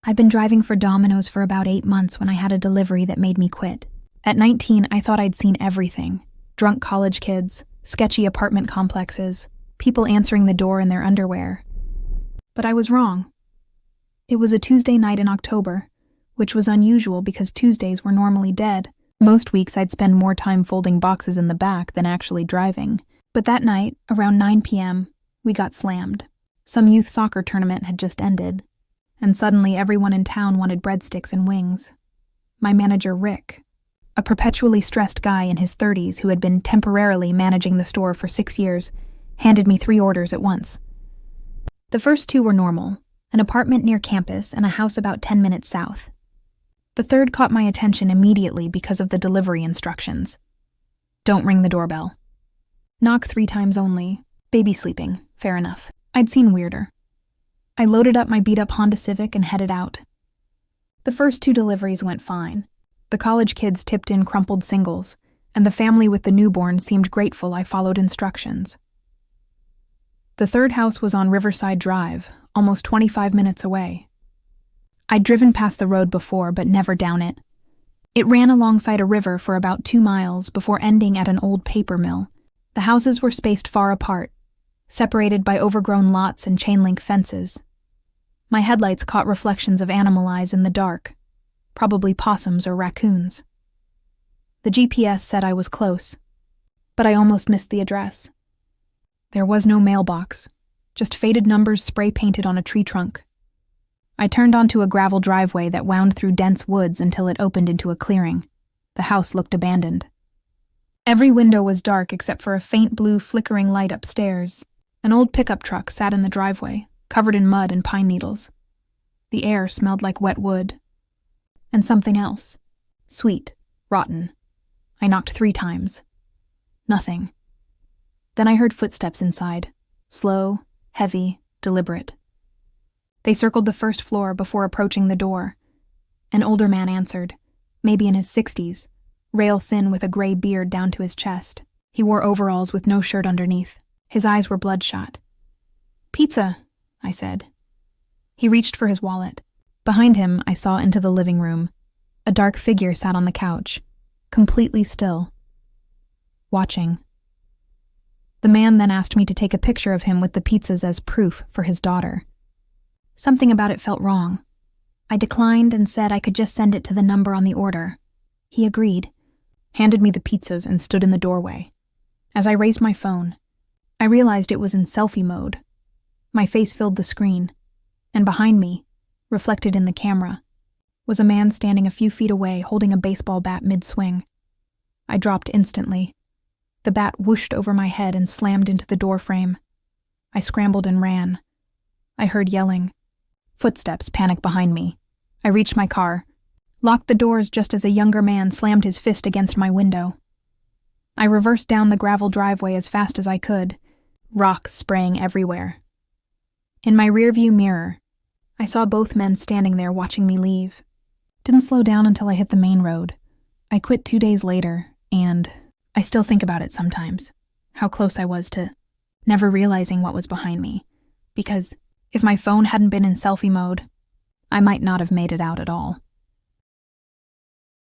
I'd been driving for Domino's for about 8 months when I had a delivery that made me quit. At 19, I thought I'd seen everything. Drunk college kids, sketchy apartment complexes, people answering the door in their underwear. But I was wrong. It was a Tuesday night in October, which was unusual because Tuesdays were normally dead. Most weeks I'd spend more time folding boxes in the back than actually driving. But that night, around 9 p.m., we got slammed. Some youth soccer tournament had just ended, and suddenly everyone in town wanted breadsticks and wings. My manager, Rick, a perpetually stressed guy in his 30s who had been temporarily managing the store for 6 years, handed me 3 orders at once. The first 2 were normal, an apartment near campus and a house about 10 minutes south. The third caught my attention immediately because of the delivery instructions. Don't ring the doorbell. Knock 3 times only. Baby sleeping. Fair enough. I'd seen weirder. I loaded up my beat-up Honda Civic and headed out. The first 2 deliveries went fine. The college kids tipped in crumpled singles, and the family with the newborn seemed grateful I followed instructions. The third house was on Riverside Drive, almost 25 minutes away. I'd driven past the road before, but never down it. It ran alongside a river for about 2 miles before ending at an old paper mill. The houses were spaced far apart, separated by overgrown lots and chain-link fences. My headlights caught reflections of animal eyes in the dark, probably possums or raccoons. The GPS said I was close, but I almost missed the address. There was no mailbox, just faded numbers spray-painted on a tree trunk. I turned onto a gravel driveway that wound through dense woods until it opened into a clearing. The house looked abandoned. Every window was dark except for a faint blue flickering light upstairs. An old pickup truck sat in the driveway, covered in mud and pine needles. The air smelled like wet wood. And something else. Sweet, rotten. I knocked 3 times. Nothing. Then I heard footsteps inside. Slow, heavy, deliberate. They circled the first floor before approaching the door. An older man answered, maybe in his 60s, rail-thin with a gray beard down to his chest. He wore overalls with no shirt underneath. His eyes were bloodshot. "Pizza," I said. He reached for his wallet. Behind him, I saw into the living room. A dark figure sat on the couch, completely still, watching. The man then asked me to take a picture of him with the pizzas as proof for his daughter. Something about it felt wrong. I declined and said I could just send it to the number on the order. He agreed, handed me the pizzas, and stood in the doorway. As I raised my phone, I realized it was in selfie mode. My face filled the screen, and behind me, reflected in the camera, was a man standing a few feet away holding a baseball bat mid-swing. I dropped instantly. The bat whooshed over my head and slammed into the doorframe. I scrambled and ran. I heard yelling. Footsteps panicked behind me. I reached my car, locked the doors just as a younger man slammed his fist against my window. I reversed down the gravel driveway as fast as I could, rocks spraying everywhere. In my rearview mirror, I saw both men standing there watching me leave. Didn't slow down until I hit the main road. I quit 2 days later, and I still think about it sometimes, how close I was to never realizing what was behind me, because if my phone hadn't been in selfie mode, I might not have made it out at all.